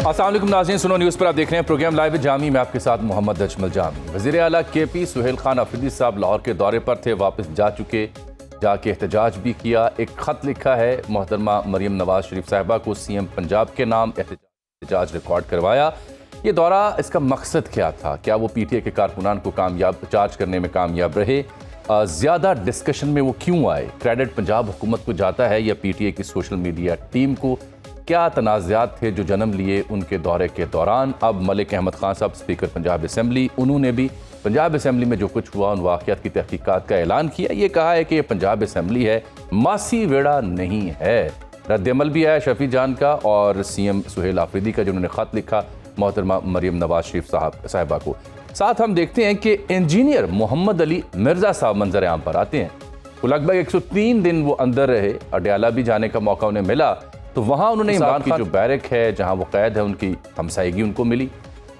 السلام علیکم ناظرین، سنو نیوز پر آپ دیکھ رہے ہیں پروگرام لائیو جامی میں آپ کے ساتھ محمد اجمل جامی۔ وزیر اعلیٰ کے پی سہیل خان آفریدی صاحب لاہور کے دورے پر تھے، واپس جا کے احتجاج بھی کیا۔ ایک خط لکھا ہے محترمہ مریم نواز شریف صاحبہ کو، سی ایم پنجاب کے نام احتجاج ریکارڈ کروایا۔ یہ دورہ اس کا مقصد کیا تھا؟ کیا وہ پی ٹی آئی کے کارکنان کو چارج کرنے میں کامیاب رہے؟ زیادہ ڈسکشن میں وہ کیوں آئے؟ کریڈٹ پنجاب حکومت کو جاتا ہے یا پی ٹی آئی کی سوشل میڈیا ٹیم کو؟ کیا تنازعات تھے جو جنم لیے ان کے دورے کے دوران؟ اب ملک احمد خان صاحب اسپیکر پنجاب اسمبلی، انہوں نے بھی پنجاب اسمبلی میں جو کچھ ہوا ان واقعات کی تحقیقات کا اعلان کیا۔ یہ کہا ہے کہ یہ پنجاب اسمبلی ہے، ماسی ویڑا نہیں ہے۔ رد عمل بھی آیا شفیع جان کا اور سی ایم سہیل آفریدی کا، جنہوں نے خط لکھا محترمہ مریم نواز شریف صاحبہ کو۔ ساتھ ہم دیکھتے ہیں کہ انجینئر محمد علی مرزا صاحب منظر عام پر آتے ہیں۔ وہ لگ بھگ 103 دن وہ اندر رہے، اڈیالہ بھی جانے کا موقع انہیں ملا، تو وہاں انہوں نے عمران کی جو بیرک ہے جہاں وہ قید ہے ان کی ہمسائیگی ان کو ملی۔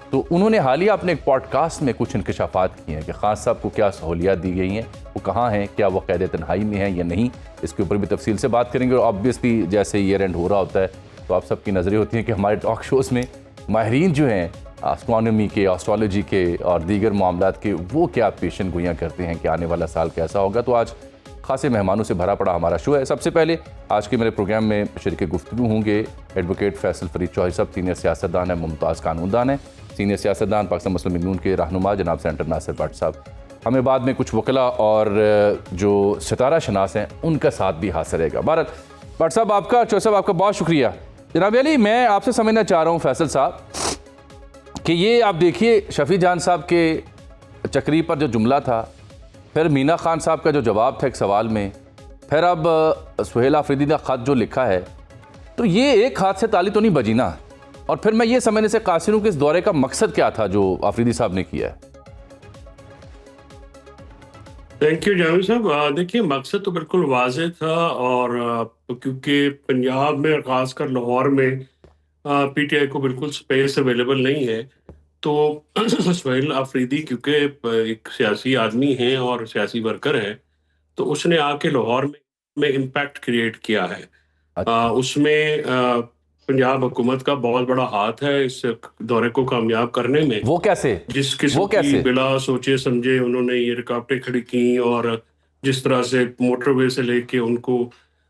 تو انہوں نے حالیہ اپنے ایک پوڈ کاسٹ میں کچھ انکشافات کیے ہیں کہ خان صاحب کو کیا سہولیات دی گئی ہیں، وہ کہاں ہیں، کیا وہ قید تنہائی میں ہیں یا نہیں، اس کے اوپر بھی تفصیل سے بات کریں گے۔ اور آبویسلی جیسے ایئر اینڈ ہو رہا ہوتا ہے تو آپ سب کی نظریں ہوتی ہیں کہ ہمارے ٹاک شوز میں ماہرین جو ہیں اسٹرانومی کے، آسٹرالوجی کے اور دیگر معاملات کے، وہ کیا پیشن گوئیاں کرتے ہیں کہ آنے والا سال کیسا ہوگا۔ تو آج خاصے مہمانوں سے بھرا پڑا ہمارا شو ہے۔ سب سے پہلے آج کے میرے پروگرام میں شریک گفتگو ہوں گے ایڈوکیٹ فیصل فرید چوہدری صاحب، سینئر سیاستدان ہیں، ممتاز قانون دان ہیں، سینئر سیاستدان پاکستان مسلم لیگ نون کے رہنما جناب سینیٹر ناصر بٹ صاحب۔ ہمیں بعد میں کچھ وکلاء اور جو ستارہ شناس ہیں ان کا ساتھ بھی حاصل رہے گا۔ بہرحال بٹ صاحب آپ کا، چوہدری صاحب آپ کا بہت شکریہ۔ جناب علی، میں آپ سے سمجھنا چاہ رہا ہوں فیصل صاحب کہ یہ آپ دیکھیے شفیع جان صاحب کے چکری پر جو جملہ تھا، پھر مینا خان صاحب کا جو جواب تھا ایک سوال میں، پھر اب سہیل آفریدی کا خط جو لکھا ہے، تو یہ ایک ہاتھ سے تالی تو نہیں بجی نا۔ اور پھر میں یہ سمجھنے سے قاصر ہوں کہ اس دورے کا مقصد کیا تھا جو آفریدی صاحب نے کیا ہے؟ تھینک یو جامی صاحب۔ دیکھیے مقصد تو بالکل واضح تھا، اور کیونکہ پنجاب میں اور خاص کر لاہور میں پی ٹی آئی کو بالکل سپیس اویلیبل نہیں ہے، تو سہیل آفریدی کیونکہ ایک سیاسی آدمی ہیں اور سیاسی ورکر ہے، تو اس نے آ کے لاہور میں امپیکٹ کریٹ کیا ہے۔ اس میں پنجاب حکومت کا بہت بڑا ہاتھ ہے اس دورے کو کامیاب کرنے میں۔ وہ کیسے؟ جس قسم کی بلا سوچے سمجھے انہوں نے یہ رکاوٹیں کھڑی کی، اور جس طرح سے موٹر وے سے لے کے ان کو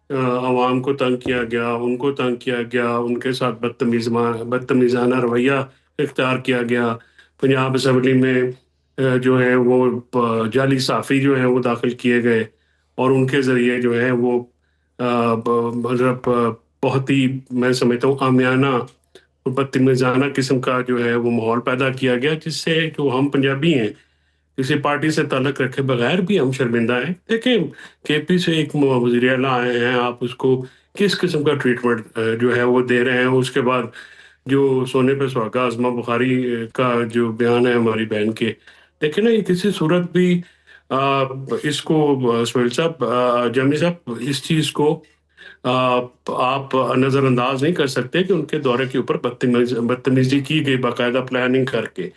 عوام کو تنگ کیا گیا، ان کو تنگ کیا گیا، ان کے ساتھ بدتمیزانہ رویہ اختیار کیا گیا۔ پنجاب اسمبلی میں جو ہے وہ جعلی صحافی جو ہیں وہ داخل کیے گئے، اور ان کے ذریعے جو ہے وہ مطلب بہت ہی میں سمجھتا ہوں عامیانہ اور بدتمیزانہ قسم کا جو ہے وہ ماحول پیدا کیا گیا، جس سے جو ہم پنجابی ہیں کسی پارٹی سے تعلق رکھے بغیر بھی ہم شرمندہ ہیں۔ دیکھیں کے پی سے ایک وزیر اعلیٰ آئے ہیں، آپ اس کو کس قسم کا ٹریٹمنٹ جو ہے وہ دے رہے ہیں۔ اس کے بعد جو سونے پہ سہاگا اسما بخاری کا جو بیان ہے ہماری بہن کے، دیکھیں نا، یہ کسی صورت بھی اس کو سہیل صاحب، جامی صاحب، اس چیز کو آپ نظر انداز نہیں کر سکتے کہ ان کے دورے کے اوپر بدتمیزی کی گئی باقاعدہ پلاننگ کر کے،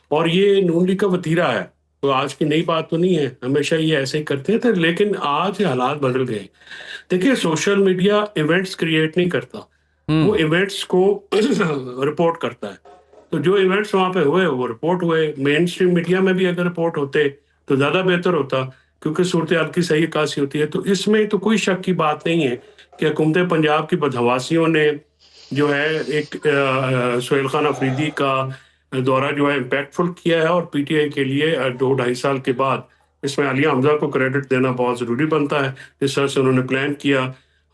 اور یہ نون لیگ کا وتیرہ ہے۔ تو آج کی نئی بات تو نہیں ہے، ہمیشہ یہ ایسے ہی کرتے تھے، لیکن آج حالات بدل گئے۔ دیکھیے سوشل میڈیا ایونٹس کریٹ نہیں کرتا، وہ ایونٹس کو رپورٹ کرتا ہے۔ تو جو ایونٹس وہاں پہ ہوئے وہ رپورٹ ہوئے، مین اسٹریم میڈیا میں بھی اگر رپورٹ ہوتے تو زیادہ بہتر ہوتا، کیونکہ صورتحال کی صحیح عکاسی ہوتی ہے۔ تو اس میں تو کوئی شک کی بات نہیں ہے کہ حکومت پنجاب کی بدحواسیوں نے جو ہے ایک سہیل خان آفریدی کا دورہ جو ہے امپیکٹ فل کیا ہے، اور پی ٹی آئی کے لیے 2-2.5 سال کے بعد اس میں علی حمزہ کو کریڈٹ دینا بہت ضروری بنتا ہے۔ جس طرح سے انہوں نے پلان کیا،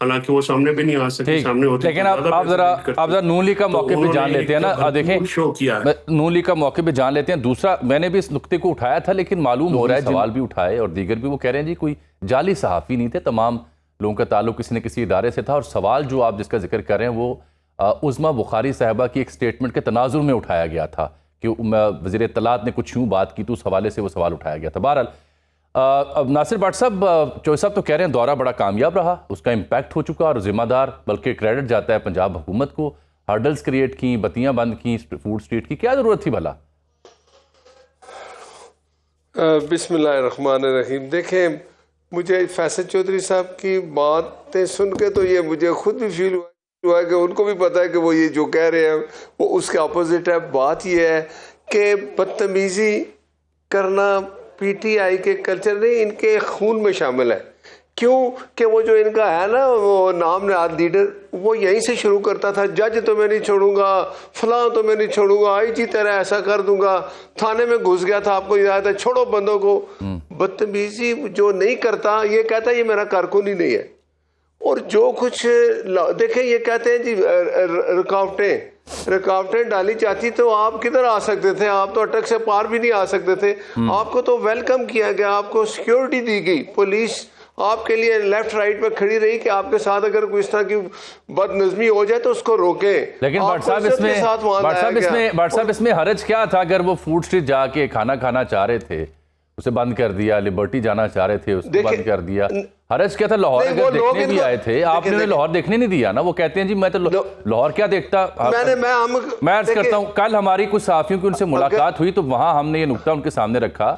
حالانکہ وہ سامنے بھی نہیں آ سکے، سامنے ہوتے لیکن آپ ذرا نون لیگ کا موقع پہ جان لیتے ہیں نا، دیکھیں نون لیگ کا موقع پہ جان لیتے ہیں۔ دوسرا میں نے بھی اس نقطے کو اٹھایا تھا، لیکن معلوم ہو رہا ہے سوال بھی اٹھائے اور دیگر بھی، وہ کہہ رہے ہیں جی کوئی جعلی صحافی نہیں تھے، تمام لوگوں کا تعلق کسی نہ کسی ادارے سے تھا۔ اور سوال جو آپ جس کا ذکر کر رہے ہیں وہ عظما بخاری صاحبہ کی ایک سٹیٹمنٹ کے تناظر میں اٹھایا گیا تھا کہ وزیر اطلاعات نے کچھ یوں بات کی، تو اس حوالے سے وہ سوال اٹھایا گیا تھا۔ بہرحال ناصر بٹ صاحب، چوہدری صاحب تو کہہ رہے ہیں دورہ بڑا کامیاب رہا، اس کا امپیکٹ ہو چکا، اور ذمہ دار بلکہ کریڈٹ جاتا ہے پنجاب حکومت کو۔ ہرڈلز کریٹ کی، بتیاں بند کی، فوڈ اسٹریٹ کی، کیا ضرورت تھی بھلا؟ بسم اللہ الرحمن الرحیم۔ دیکھیں مجھے فیصل چودھری صاحب کی باتیں سن کے تو یہ مجھے خود بھی فیل ہوا جو ہے کہ ان کو بھی پتا ہے کہ وہ یہ جو کہہ رہے ہیں وہ اس کے اپوزٹ ہے. بات یہ ہے کہ بدتمیزی کرنا پی ٹی آئی کے کلچر نہیں، ان کے خون میں شامل ہے. کیوں کہ وہ جو ان کا ہے نا وہ نام نہاد لیڈر، وہ یہیں سے شروع کرتا تھا، جج تو میں نہیں چھوڑوں گا، فلاں تو میں نہیں چھوڑوں گا، آئی جی تیرا ایسا کر دوں گا. تھانے میں گھس گیا تھا، آپ کو یاد ہے، چھوڑو بندوں کو. بدتمیزی جو نہیں کرتا یہ کہتا ہے یہ میرا کارکن ہی نہیں ہے. اور جو کچھ دیکھیں یہ کہتے ہیں جی رکاوٹیں ڈالی جاتی تو آپ کدھر آ سکتے تھے؟ آپ تو اٹک سے پار بھی نہیں آ سکتے تھے. آپ کو تو ویلکم کیا گیا، آپ کو سیکیورٹی دی گئی، پولیس آپ کے لیے لیفٹ رائٹ پہ کھڑی رہی کہ آپ کے ساتھ اگر کوئی اس طرح کی بد نظمی ہو جائے تو اس کو روکیں. لیکن بٹ صاحب اس میں حرج کیا تھا؟ اگر وہ فوڈ اسٹریٹ جا کے کھانا کھانا چاہ رہے تھے اسے بند کر دیا، لبرٹی جانا چاہ رہے تھے اس کو بند کر دیا. حرج کیا تھا؟ لاہور اگر دیکھنے بھی آئے تھے، آپ نے لاہور دیکھنے نہیں دیا نا. وہ کہتے ہیں جی میں تو لاہور کیا دیکھتا. میں عرض کرتا ہوں کل ہماری کچھ صحافیوں کی ان سے ملاقات ہوئی تو وہاں ہم نے یہ نکتہ ان کے سامنے رکھا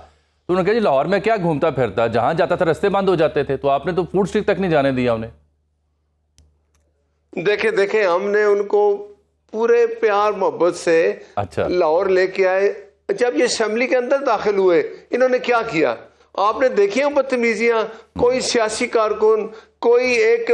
تو انہوں نے کہا جی لاہور میں کیا گھومتا پھرتا، جہاں جاتا تھا رستے بند ہو جاتے تھے. تو آپ نے تو فوڈ اسٹریٹ تک نہیں جانے دیا انہیں. دیکھیں ہم نے ان کو پورے پیار محبت سے لاہور لے کے آئے. جب یہ اسمبلی کے اندر داخل ہوئے انہوں نے کیا کیا آپ نے دیکھی ہیں بدتمیزیاں. کوئی سیاسی کارکن، کوئی ایک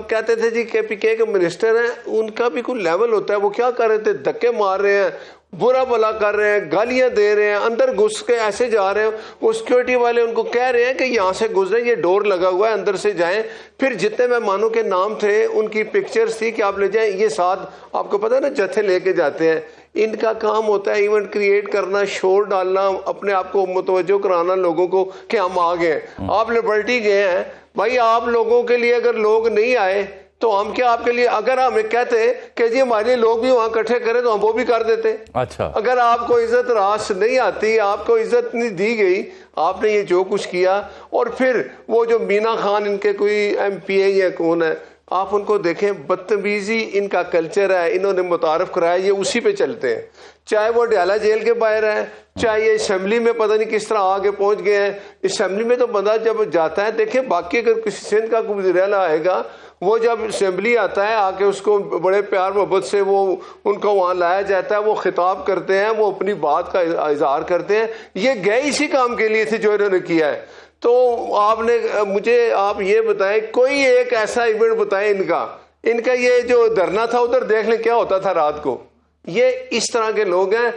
کہتے تھے جی کے پی کے منسٹر ہیں، ان کا بھی کوئی لیول ہوتا ہے، وہ کیا کر رہے تھے؟ دھکے مار رہے ہیں، برا بلا کر رہے ہیں، گالیاں دے رہے ہیں، اندر گھس کے ایسے جا رہے ہیں. وہ سیکیورٹی والے ان کو کہہ رہے ہیں کہ یہاں سے گزریں، یہ ڈور لگا ہوا ہے، اندر سے جائیں. پھر جتنے مہمانوں کے نام تھے ان کی پکچرز تھی کہ آپ لے جائیں. یہ ساتھ آپ کو پتہ ہے نا جتھے لے کے جاتے ہیں. ان کا کام ہوتا ہے ایونٹ کریٹ کرنا، شور ڈالنا، اپنے آپ کو متوجہ کرانا لوگوں کو کہ ہم آ گئے ہیں. آپ لبرٹی گئے ہیں بھائی، آپ لوگوں کے لیے اگر لوگ نہیں آئے تو ہم کیا آپ کے لیے؟ اگر ہمیں کہتے کہ جی ہمارے لیے لوگ بھی وہاں اکٹھے کریں تو ہم وہ بھی کر دیتے. اچھا، اگر آپ کو عزت راس نہیں آتی، آپ کو عزت نہیں دی گئی، آپ نے یہ جو کچھ کیا. اور پھر وہ جو مینا خان ان کے کوئی ایم پی اے یا کون ہے، آپ ان کو دیکھیں، بدتمیزی ان کا کلچر ہے، انہوں نے متعارف کرایا، یہ اسی پہ چلتے ہیں. چاہے وہ ڈیالہ جیل کے باہر ہے، چاہے یہ اسمبلی میں پتہ نہیں کس طرح آگے پہنچ گئے ہیں. اسمبلی میں تو بندہ جب جاتا ہے، دیکھیں باقی اگر کسی سندھ کا کوئی وزیر اعلیٰ آئے گا، وہ جب اسمبلی آتا ہے آ کے اس کو بڑے پیار محبت سے وہ ان کو وہاں لایا جاتا ہے، وہ خطاب کرتے ہیں، وہ اپنی بات کا اظہار کرتے ہیں. یہ گئے اسی کام کے لیے تھے جو انہوں نے کیا ہے. تو آپ نے مجھے آپ یہ بتائیں کوئی ایک ایسا ایونٹ بتائیں ان کا یہ جو دھرنا تھا ادھر دیکھ لیں کیا ہوتا تھا رات کو. یہ اس طرح کے لوگ ہیں.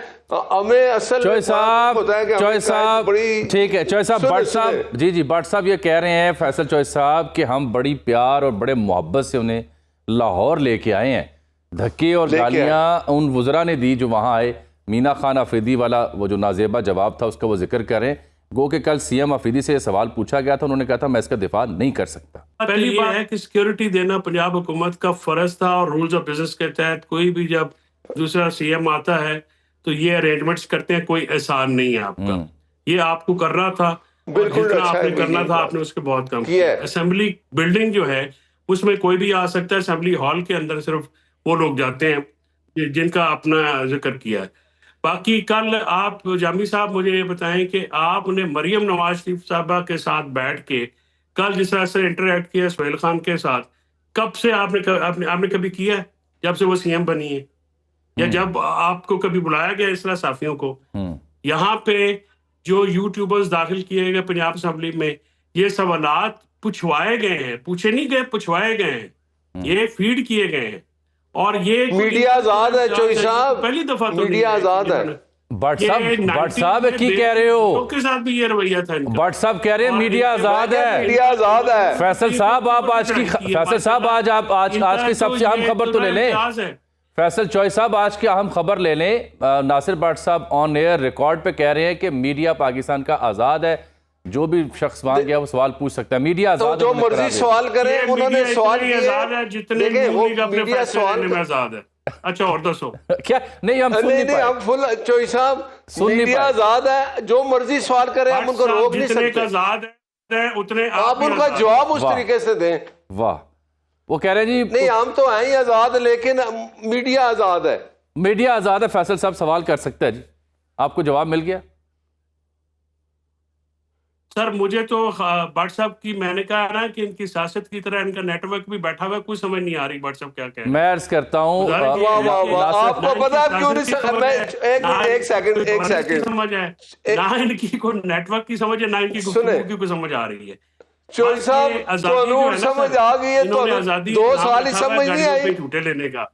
ہمیں اصل چوہے صاحب ٹھیک ہے، چوہے صاحب بٹ صاحب جی بٹ صاحب یہ کہہ رہے ہیں فیصل چوہے صاحب کہ ہم بڑی پیار اور بڑے محبت سے انہیں لاہور لے کے آئے ہیں. دھکے اور گالیاں ان وزراء نے دی جو وہاں آئے. مینا خان آفریدی والا وہ جو نازیبہ جواب تھا اس کا وہ ذکر کریں. گو کہ کل سی ایم آفریدی سے یہ سوال پوچھا گیا تھا، انہوں نے کہا تھا میں اس کا دفاع نہیں کر سکتا. پہلی بات ہے کہ سیکیورٹی دینا پنجاب حکومت کا فرض تھا، اور رولز آف بزنس کے تحت کوئی بھی جب دوسرا سی ایم آتا ہے تو یہ ارینجمنٹس کرتے ہیں. کوئی احسان نہیں ہے آپ کا، یہ آپ کو کرنا تھا. جتنا آپ نے کرنا تھا آپ نے اس کے بہت کم کیا. اسمبلی بلڈنگ جو ہے اس میں کوئی بھی آ سکتا ہے. اسمبلی ہال کے اندر صرف وہ لوگ جاتے ہیں جن کا اپنا ذکر کیا ہے. باقی کل آپ جامی صاحب مجھے یہ بتائیں کہ آپ نے مریم نواز شریف صاحبہ کے ساتھ بیٹھ کے کل جس طرح سے انٹریکٹ کیا سہیل خان کے ساتھ، کب سے آپ نے کبھی کیا ہے؟ جب سے وہ سی ایم بنی ہے یا جب آپ کو کبھی بلایا گیا اس طرح صحافیوں کو؟ یہاں پہ جو یوٹیوبرز داخل کیے گئے پنجاب اسمبلی میں، یہ سوالات پوچھوائے گئے ہیں، پوچھے نہیں گئے، پوچھوائے گئے ہیں، یہ فیڈ کیے گئے ہیں. اور یہ میڈیا آزاد ہے چوہے صاحب، پہلی دفعہ تو میڈیا آزاد ہے. بٹ صاحب کی کہہ رہے ہو؟ کے ساتھ بھی یہ رویہ تھا. بٹ صاحب کہہ رہے ہیں میڈیا آزاد ہے. میڈیا آزاد ہے. فیصل صاحب آپ آج کی سب سے اہم خبر تو لے لیں. فیصل چوہے صاحب آج کی اہم خبر لے لیں. ناصر بٹ صاحب آن ایئر ریکارڈ پہ کہہ رہے ہیں کہ میڈیا پاکستان کا آزاد ہے، جو بھی شخص وہاں گیا وہ سوال پوچھ سکتا ہے. میڈیا آزاد ہے، جو مرضی سوال کریں. انہوں نے سوال کیا جتنے اپنے فیصلے لینے میں آزاد ہے. اچھا اور دسو کیا نہیں ہم سن نہیں ہم فل چوہے صاحب میڈیا آزاد ہے، جو مرضی سوال کریں ہم ان کو روک نہیں سکتے. آزاد ہے اتنے آپ ان کا جواب اس طریقے سے دیں. واہ، وہ کہہ رہے ہیں جی نہیں ہم تو ہیں ہی آزاد، لیکن میڈیا آزاد ہے. میڈیا آزاد ہے. فیصل صاحب سوال کر سکتا ہے جی، آپ کو جواب مل گیا. سر مجھے تو واٹس ایپ کی میں نے کہا نا کہ ان کی سیاست کی طرح ان کا نیٹ ورک بھی بیٹھا ہوا ہے, کوئی سمجھ نہیں آ رہی واٹس ایپ کیا کہہ رہے ہیں. میں عرض کرتا ہوں آپ کو پتا ہے کیوں نہیں, ایک سیکنڈ سمجھ ہے نہ ان کی کوئی نیٹ ورک کی سمجھ ہے نہ ان کی گفتگو کی کوئی سمجھ آ رہی ہے. چوئی صاحب تو نور سمجھ آ گئی ہے, تو 2 سال ہی سمجھ نہیں آئی جھوٹے لینے کا.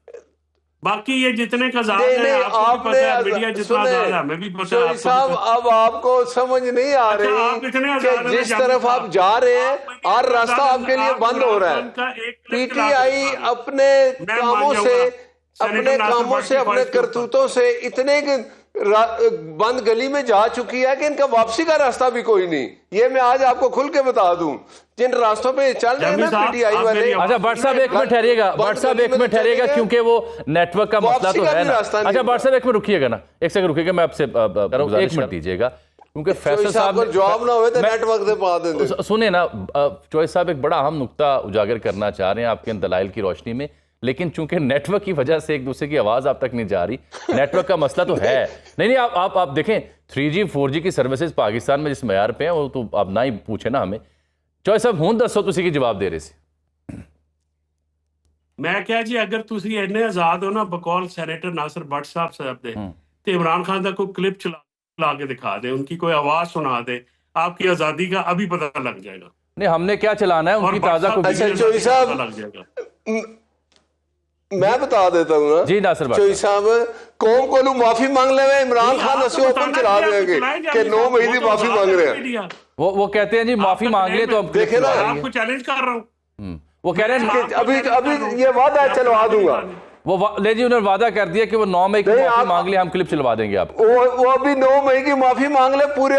باقی یہ جتنے کا زیادہ ہے آپ کو بھی پتہ ہے, میڈیا جتنا زیادہ ہے ہمیں بھی پتہ ہے. صاحب اب آپ کو سمجھ نہیں آ رہی کہ جس طرف آپ جا رہے ہیں ہر راستہ آپ کے لیے بند ہو رہا ہے. پی ٹی آئی اپنے کاموں سے اپنے کرتوتوں سے اتنے بند گلی میں جا چکی ہے کہ ان کا واپسی کا راستہ بھی کوئی نہیں. یہ میں آج آپ کو کھل کے بتا دوں, جن راستوں پہ چل رہے ہیں نا پی ٹی آئی والے. اچھا بٹ صاحب ایک منٹ ٹھہریے گا کیونکہ وہ نیٹ ورک کا مسئلہ تو ہے نا. اچھا بٹ صاحب ایک منٹ رکیے گا نا, ایک سیکنڈ رکیے گا, میں آپ سے ایک منٹ دیجیے گا کیونکہ فیصل صاحب جواب نہ ہوئے تو نیٹ ورک سے پا دیں. سنیں نا چوئی صاحب ایک بڑا اہم نقطہ اجاگر کرنا چاہ رہے ہیں آپ کے دلائل کی روشنی میں, لیکن چونکہ نیٹ ورک کی وجہ سے ایک دوسرے کی آواز آپ تک نہیں جا رہی. نیٹ ورک کا مسئلہ تو ہے نہیں, آپ دیکھیں 3G 4G کی سروسز پاکستان میں جس معیار پہ ہیں وہ تو آپ نہ ہی پوچھیں نا ہمیں. چوئی صاحب ہوں دسو تسی کی جواب دے رہے سی. میں کیا جی اگر تسی اینے آزاد ہو نا بقول سینیٹر ناصر بٹ صاحب دے تو عمران خان دا کوئی کلپ چلا کے دکھا دے, ان کی کوئی آواز سنا دے, آپ کی آزادی کا ابھی پتہ لگ جائے گا. نہیں ہم نے کیا چلانا ہے ان کی تازہ چوئی صاحب لگ جائے گا. میں بتا دیتا ہوں نا جی ناصر بٹ چوئی صاحب قوم کو معافی مانگ لے ہوئے عمران خان اسے اوپن چلا دیں گے کہ 9 مئی کی معافی مانگ رہے ہیں. وہ کہتے ہیں جی معافی مانگ لیں تو اب دیکھیں نا آپ کو چیلنج کر رہا ہوں. وہ کہہ رہے ہیں ابھی یہ وعدہ ہے چلوا دوں گا. وہ لے جی انہوں نے وعدہ کر دیا کہ وہ 9 مئی کی معافی مانگ لیں, ہم کلپ چلوا دیں گے آپ کو. وہ ابھی 9 مئی کی معافی مانگ لے, پورے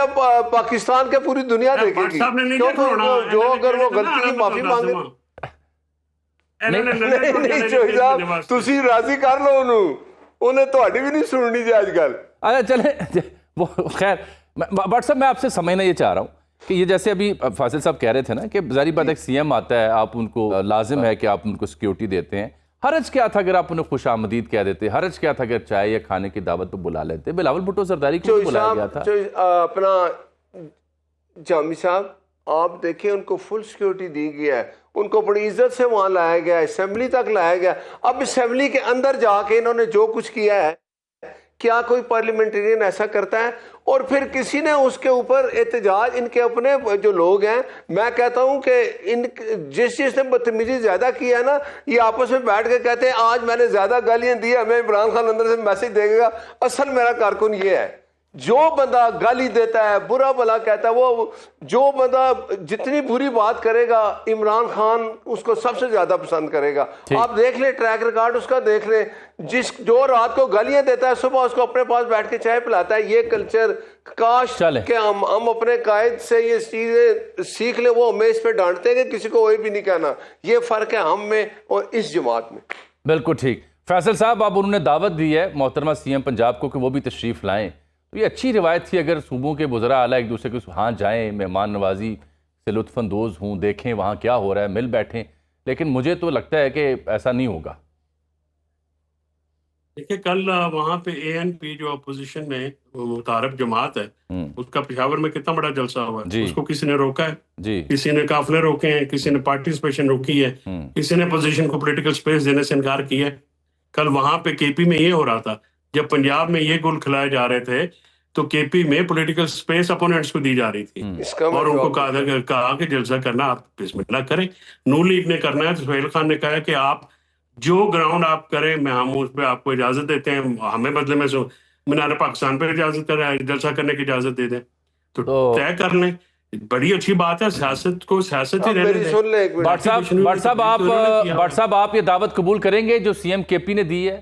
پاکستان کے پوری دنیا دیکھے گی, جو اگر وہ غلطی کی معافی مانگے. نہیں چوئی صاحب تسی راضی کر لو انہیں تہاڈی بھی نہیں سننی جی آج کل. اچھا چلیں وہ خیر بٹ صاحب میں آپ سے سمجھنا یہ چاہ رہا ہوں کہ یہ جیسے ابھی فاصل صاحب کہہ رہے تھے نا کہ ظاہری بات ایک سی ایم آتا ہے, آپ ان کو لازم ہے کہ آپ ان کو سیکیورٹی دیتے ہیں. حرج کیا تھا اگر آپ انہیں خوش آمدید کہہ دیتے, حرج کیا تھا اگر چائے یا کھانے کی دعوت پہ بلا لیتے. بلاول بھٹو زرداری کو بلایا گیا تھا. اپنا جامی صاحب آپ دیکھیں ان کو فل سیکیورٹی دی گیا ہے, ان کو بڑی عزت سے وہاں لایا گیا, اسمبلی تک لایا گیا. اب اسمبلی کے اندر جا کے انہوں نے جو کچھ کیا ہے, کیا کوئی پارلیمنٹرین ایسا کرتا ہے؟ اور پھر کسی نے اس کے اوپر احتجاج, ان کے اپنے جو لوگ ہیں, میں کہتا ہوں کہ جس نے بدتمیزی زیادہ کی ہے نا, یہ آپس میں بیٹھ کے کہتے ہیں آج میں نے زیادہ گالیاں دی, ہمیں عمران خان اندر سے میسج دے گا. اصل میرا کارکن یہ ہے, جو بندہ گالی دیتا ہے, برا بھلا کہتا ہے, وہ جو بندہ جتنی بری بات کرے گا عمران خان اس کو سب سے زیادہ پسند کرے گا. آپ دیکھ لیں ٹریک ریکارڈ اس کا دیکھ لیں, جو رات کو گالیاں دیتا ہے صبح اس کو اپنے پاس بیٹھ کے چائے پلاتا ہے. یہ کلچر کاش کہ ہم اپنے قائد سے یہ چیزیں سیکھ لیں. وہ ہمیں اس پہ ڈانٹتے ہیں کہ کسی کو کوئی بھی نہیں کہنا. یہ فرق ہے ہم میں اور اس جماعت میں. بالکل ٹھیک. فیصل صاحب اب انہوں نے دعوت دی ہے محترمہ سی ایم پنجاب کو کہ وہ بھی تشریف لائیں. یہ اچھی روایت تھی اگر صوبوں کے وزراء اعلیٰ ایک دوسرے کے ہاں جائیں, مہمان نوازی سے لطف اندوز ہوں, دیکھیں وہاں کیا ہو رہا ہے, مل بیٹھیں. لیکن مجھے تو لگتا ہے کہ ایسا نہیں ہوگا. دیکھیں کل وہاں پہ اے این پی جو اپوزیشن میں متعارف جماعت ہے, اس کا پشاور میں کتنا بڑا جلسہ ہوا ہے. اس کو کسی نے روکا ہے, کسی نے قافلے روکے ہیں, کسی نے پارٹیسپیشن روکی ہے, کسی نے اپوزیشن کو پولیٹیکل سپیس دینے سے انکار کیا ہے. کل وہاں پہ کے پی میں یہ ہو رہا تھا, جب پنجاب میں یہ گل کھلائے جا رہے تھے تو کے پی میں پولیٹیکل سپیس اپوننٹس کو دی جا رہی تھی, اور ان کو کہا کہ جلسہ کرنا آپ بسم اللہ کریں. نون لیگ نے کرنا ہے تو سہیل خان نے کہا کہ آپ جو گراؤنڈ آپ کریں میں ہم اس پہ آپ کو اجازت دیتے ہیں, ہمیں بدلے میں مینار پاکستان پہ اجازت کریں, جلسہ کرنے کی اجازت دے دیں تو طے کر لیں. بڑی اچھی بات ہے, سیاست کو سیاست ہی رہنے دیں. بٹ صاحب آپ یہ دعوت قبول کریں گے جو سی ایم کے پی نے دی ہے؟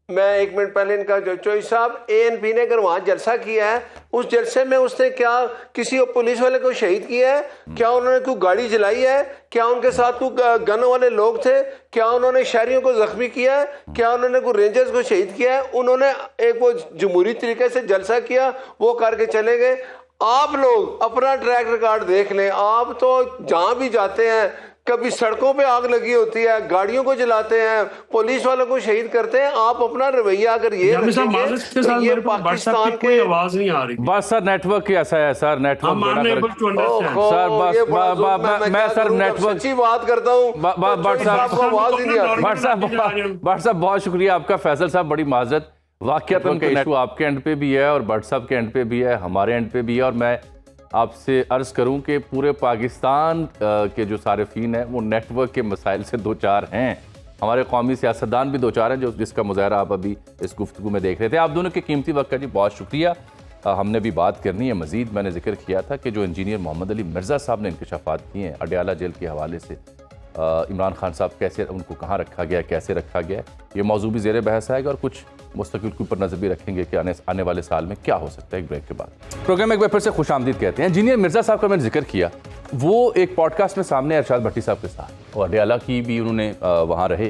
میں ایک منٹ پہلے ان کا جو چوئی صاحب اے این پی نے اگر وہاں جلسہ کیا ہے, اس جلسے میں اس نے کیا کسی پولیس والے کو شہید کیا ہے؟ کیا انہوں نے کوئی گاڑی جلائی ہے؟ کیا ان کے ساتھ کوئی گن والے لوگ تھے؟ کیا انہوں نے شہریوں کو زخمی کیا ہے؟ کیا انہوں نے کوئی رینجرز کو شہید کیا ہے؟ انہوں نے ایک وہ جمہوری طریقے سے جلسہ کیا, وہ کر کے چلے گئے. آپ لوگ اپنا ٹریک ریکارڈ دیکھ لیں, آپ تو جہاں بھی جاتے ہیں کبھی سڑکوں پہ آگ لگی ہوتی ہے, گاڑیوں کو جلاتے ہیں, پولیس والوں کو شہید کرتے ہیں. آپ اپنا رویہ اگر یہ رکھیں گے تو یہ پاکستان کے آواز نہیں آ رہی. بس سر نیٹ ورک ایسا ہے سر, نیٹ ورک میں سر نیٹ ورک سچی بات کرتا ہوں. بٹ صاحب بہت شکریہ آپ کا. فیصل صاحب بڑی معذرت, واقعات کا ایشو آپ کے اینڈ پہ بھی ہے اور بٹ صاحب کے اینڈ پہ بھی ہے, ہمارے اینڈ پہ بھی ہے, اور میں آپ سے عرض کروں کہ پورے پاکستان کے جو صارفین ہیں وہ نیٹ ورک کے مسائل سے دو چار ہیں. ہمارے قومی سیاستدان بھی دو چار ہیں جس کا مظاہرہ آپ ابھی اس گفتگو میں دیکھ رہے تھے. آپ دونوں کے قیمتی وقت کا جی بہت شکریہ. ہم نے بھی بات کرنی ہے مزید. میں نے ذکر کیا تھا کہ جو انجینئر محمد علی مرزا صاحب نے انکشافات کیے ہیں اڈیالہ جیل کے حوالے سے, عمران خان صاحب کیسے ان کو کہاں رکھا گیا, کیسے رکھا گیا, یہ موضوع بھی زیر بحث آئے گا, اور کچھ مستقبل کے اوپر نظر بھی رکھیں گے کہ آنے والے سال میں کیا ہو سکتا ہے. ایک بریک کے بعد پروگرام ایک بار پھر سے خوش آمدید کہتے ہیں. انجینئر مرزا صاحب کا میں نے ذکر کیا, وہ ایک پوڈ کاسٹ میں سامنے ارشاد بھٹی صاحب کے ساتھ, اور اڈیالہ کی بھی انہوں نے وہاں رہے,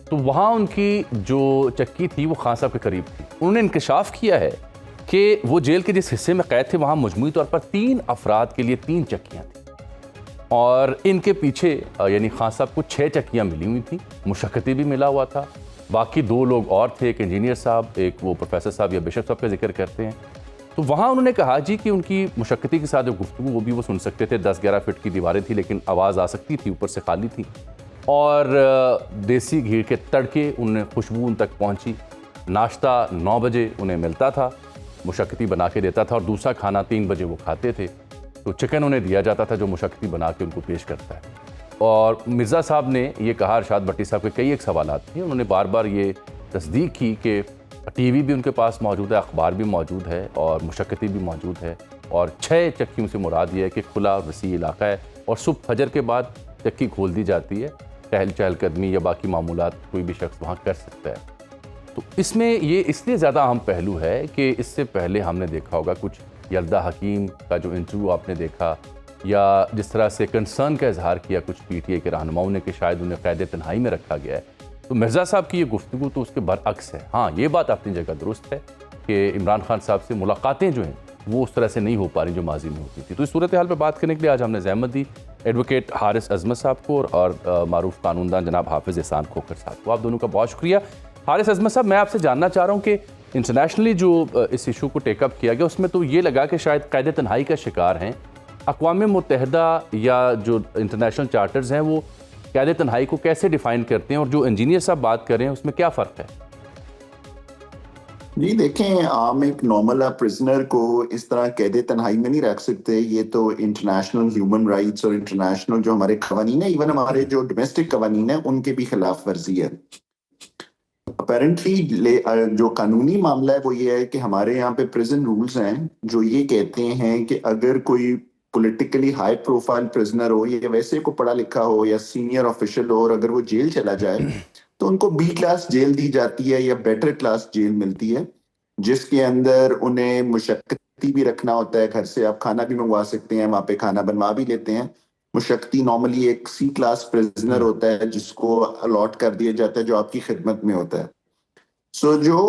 تو وہاں ان کی جو چکی تھی وہ خان صاحب کے قریب تھی. انہوں نے انکشاف کیا ہے کہ وہ جیل کے جس حصے میں قید تھے وہاں مجموعی طور پر 3 افراد کے لیے 3 چکیاں تھیں, اور ان کے پیچھے یعنی خان صاحب کو 6 چکیاں ملی ہوئی تھیں, مشقتی بھی ملا ہوا تھا. باقی 2 لوگ اور تھے, ایک انجینئر صاحب, ایک وہ پروفیسر صاحب یا بشپ صاحب کا ذکر کرتے ہیں. تو وہاں انہوں نے کہا جی کہ ان کی مشقتی کے ساتھ جو گفتگو وہ بھی وہ سن سکتے تھے. 10-11 فٹ کی دیواریں تھیں لیکن آواز آ سکتی تھی, اوپر سے خالی تھی, اور دیسی گھی کے تڑکے انہیں خوشبو ان تک پہنچی. ناشتہ 9 بجے انہیں ملتا تھا, مشقتی بنا کے دیتا تھا, اور دوسرا کھانا 3 بجے وہ کھاتے تھے. تو چکن انہیں دیا جاتا تھا جو مشقتی بنا کے ان کو پیش کرتا ہے. اور مرزا صاحب نے یہ کہا, ارشاد بھٹی صاحب کے کئی ایک سوالات تھے, انہوں نے بار بار یہ تصدیق کی کہ ٹی وی بھی ان کے پاس موجود ہے, اخبار بھی موجود ہے, اور مشقتی بھی موجود ہے, اور 6 چکیوں سے مراد یہ ہے کہ کھلا وسیع علاقہ ہے, اور صبح فجر کے بعد چکی کھول دی جاتی ہے, چہل قدمی یا باقی معمولات کوئی بھی شخص وہاں کر سکتا ہے. تو اس میں یہ اس لیے زیادہ اہم پہلو ہے کہ اس سے پہلے ہم نے دیکھا ہوگا کچھ یلدا حکیم کا جو انٹرویو آپ نے دیکھا, یا جس طرح سے کنسرن کا اظہار کیا کچھ پی ٹی اے کے رہنماؤں نے کہ شاید انہیں قید تنہائی میں رکھا گیا ہے. تو مرزا صاحب کی یہ گفتگو تو اس کے برعکس ہے. ہاں یہ بات اپنی جگہ درست ہے کہ عمران خان صاحب سے ملاقاتیں جو ہیں وہ اس طرح سے نہیں ہو پا رہی جو ماضی میں ہوتی تھی. تو اس صورتحال پہ بات کرنے کے لیے آج ہم نے زحمت دی ایڈوکیٹ حارث عظمت صاحب کو اور معروف قانون دان جناب حافظ احسان کھوکھر صاحب کو. آپ دونوں کا بہت شکریہ. حارث عظمت صاحب, میں آپ سے جاننا چاہ رہا ہوں کہ انٹرنیشنلی جو اس ایشو کو ٹیک اپ کیا گیا اس میں تو یہ لگا کہ شاید قید تنہائی کا شکار ہیں. اقوام متحدہ یا جو انٹرنیشنل چارٹرز ہیں وہ قید تنہائی کو کیسے ڈیفائن کرتے ہیں, اور جو انجینئر صاحب بات کر رہے ہیں اس میں کیا فرق ہے؟ جی دیکھیں, عام ایک نارمل پرزنر کو اس طرح قید تنہائی میں نہیں رکھ سکتے. یہ تو انٹرنیشنل ہیومن رائٹس اور انٹرنیشنل جو ہمارے قوانین ہیں, ایون ہمارے جو ڈومیسٹک قوانین ہیں, ان کے بھی خلاف ورزی ہے. اپیرنٹلی جو قانونی معاملہ ہے وہ یہ ہے کہ ہمارے یہاں پہ پریزن رولز ہیں جو یہ کہتے ہیں کہ اگر کوئی پولیٹیکلی ہائی پروفائل پرزنر ہو یا ویسے کو پڑھا لکھا ہو یا سینئر آفیشل ہو, اور اگر وہ جیل چلا جائے تو ان کو بی کلاس جیل دی جاتی ہے یا بیٹر کلاس جیل ملتی ہے, جس کے اندر انہیں مشقتی بھی رکھنا ہوتا ہے. گھر سے آپ کھانا بھی منگوا سکتے ہیں, وہاں پہ کھانا بنوا بھی لیتے ہیں. مشقتی نارملی ایک سی کلاس پرزنر ہوتا ہے جس کو الاٹ کر دیا جاتا ہے جو آپ کی خدمت میں ہوتا ہے. جو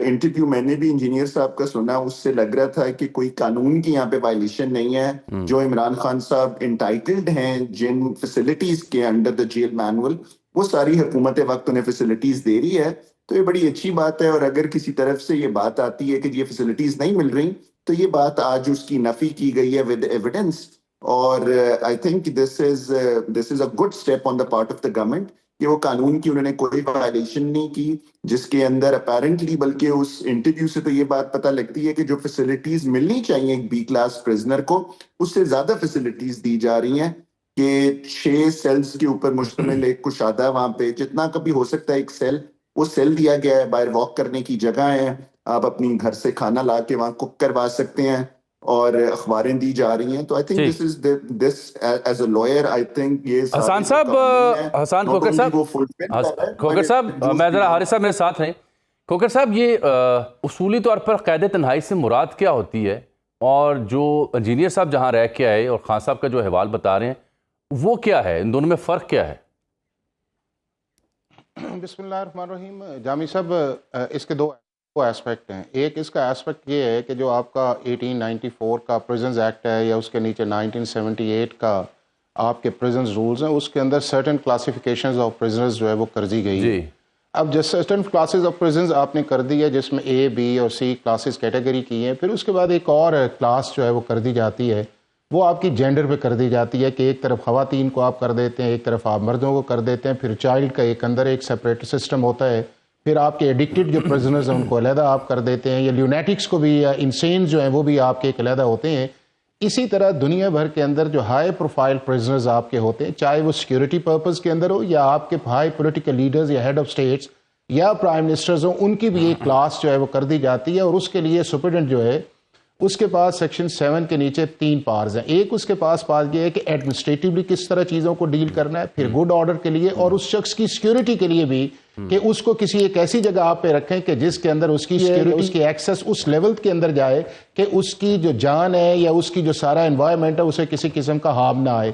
انٹرویو میں نے بھی انجینئر صاحب کا سنا, اس سے لگ رہا تھا کہ کوئی قانون کی یہاں پہ وائلیشن نہیں ہے. جو عمران خان صاحب انٹائٹلڈ ہیں جن فیسلٹیز کے انڈر دا جیل مینول, وہ ساری حکومت وقت انہیں فیسلٹیز دے رہی ہے. تو یہ بڑی اچھی بات ہے. اور اگر کسی طرف سے یہ بات آتی ہے کہ یہ فیسلٹیز نہیں مل رہی, تو یہ بات آج اس کی نفی کی گئی ہے ود ایویڈنس. اور I think this is a good step on the part of the government کہ وہ قانون کی انہوں نے کوئی وائلیشن نہیں کی, جس کے اندر اپیرنٹلی بلکہ اس انٹرویو سے تو یہ بات پتہ لگتی ہے کہ جو فیسلٹیز ملنی چاہیے ایک بی کلاس پرزنر کو, اس سے زیادہ فیسلٹیز دی جا رہی ہیں. کہ 6 سیلز کے اوپر مشتمل ایک کشادہ, وہاں پہ جتنا کبھی ہو سکتا ہے ایک سیل, وہ سیل دیا گیا ہے. باہر واک کرنے کی جگہ ہے, آپ اپنی گھر سے کھانا لا کے وہاں کوک کروا سکتے ہیں, اور اخباریں دی جا رہی ہیں. تو I think this as a lower I think یہ حسان صاحب, حسان کھوکھر صاحب, میں ذرا حارث صاحب میرے ساتھ ہیں. کھوکھر صاحب, یہ اصولی طور پر قید تنہائی سے مراد کیا ہوتی ہے, اور جو انجینئر صاحب جہاں رہ کے آئے اور خان صاحب کا جو احوال بتا رہے ہیں وہ کیا ہے, ان دونوں میں فرق کیا ہے؟ بسم اللہ الرحمن الرحیم. جامی صاحب, اس کے 2 ایسپیکٹ ہیں. ایک اس کا ایسپیکٹ یہ ہے کہ جو آپ کا 1894 کا پریزنز ایکٹ ہے, یا اس کے نیچے 1978 کا آپ کے پریزنز رولز ہیں اس کے اندر سرٹن کلاسیفیکیشنز آف پریزنرز جو ہے وہ کر دی گئی جی. اب جس سرٹن کلاسز آف پریزنز آپ نے کر دی ہے جس میں اے بی اور سی کلاسز کیٹیگری کی ہیں, پھر اس کے بعد ایک اور کلاس جو ہے وہ کر دی جاتی ہے, وہ آپ کی جینڈر پہ کر دی جاتی ہے کہ ایک طرف خواتین کو آپ کر دیتے ہیں, ایک طرف آپ مردوں کو کر دیتے ہیں, پھر چائلڈ کا ایک اندر ایک سپریٹ سسٹم ہوتا ہے, پھر آپ کے ایڈکٹڈ جو پرزنرز ہیں ان کو علیحدہ آپ کر دیتے ہیں, یا لیونیٹکس کو بھی یا انسین جو ہیں وہ بھی آپ کے ایک علیحدہ ہوتے ہیں. اسی طرح دنیا بھر کے اندر جو ہائی پروفائل پرزنرز آپ کے ہوتے ہیں, چاہے وہ سیکیورٹی پرپز کے اندر ہو یا آپ کے ہائی پولیٹیکل لیڈرز یا ہیڈ آف اسٹیٹس یا پرائم منسٹرز ہوں, ان کی بھی ایک کلاس جو ہے وہ کر دی جاتی ہے. اور اس کے لیے سپرڈنٹ جو ہے اس کے پاس سیکشن 7 کے نیچے 3 پارز ہیں. ایک اس کے پاس یہ ہے کہ ایڈمنسٹریٹولی کس طرح چیزوں کو ڈیل کرنا ہے, پھر گڈ آرڈر کے لیے اور اس شخص کی سیکیورٹی کے لیے بھی کہ اس کو کسی ایک ایسی جگہ آپ پہ رکھیں کہ جس کے اندر اس کی سیکیورٹی, اس کی ایکسس اس لیول کے اندر جائے کہ اس کی جو جان ہے یا اس کی جو سارا انوائرمنٹ ہے اسے کسی قسم کا ہارم نہ آئے.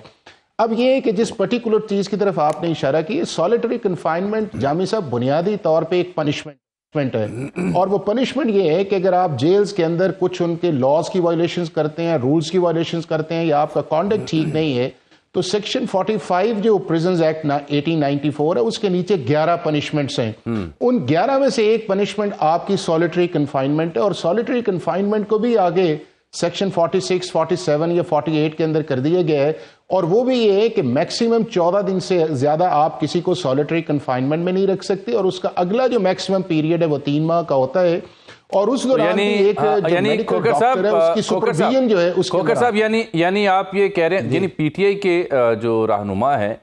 اب یہ ہے کہ جس پرٹیکولر چیز کی طرف آپ نے اشارہ کی, سولیٹری کنفائنمنٹ جامی صاحب بنیادی طور پہ ایک پنشمنٹ ہے, اور وہ پنشمنٹ یہ ہے کہ اگر آپ جیلز کے اندر کچھ ان کے لاز کی وائلیشنز کرتے ہیں, رولز کی وائلیشنز کرتے ہیں, یا آپ کا کانڈکٹ ٹھیک نہیں ہے, تو سیکشن 45 جو پریزنز ایکٹ 1894 ہے اس کے نیچے 11 پنشمنٹس ہیں. ان 11 میں سے ایک پنشمنٹ آپ کی سولیٹری کنفائنمنٹ ہے, اور سولیٹری کنفائنمنٹ کو بھی آگے سیکشن 46, 47 یا 48 کے اندر کر دیا گیا ہے, اور وہ بھی یہ ہے کہ میکسیمم 14 دن سے زیادہ آپ کسی کو سولیٹری کنفائنمنٹ میں نہیں رکھ سکتے, اور اس کا اگلا جو میکسیمم پیریڈ ہے وہ 3 ماہ کا ہوتا ہے. اور اس دوران یعنی کھوکر صاحب یعنی آپ یہ کہہ رہے ہیں, یعنی پی ٹی آئی کے جو رہنما ہیں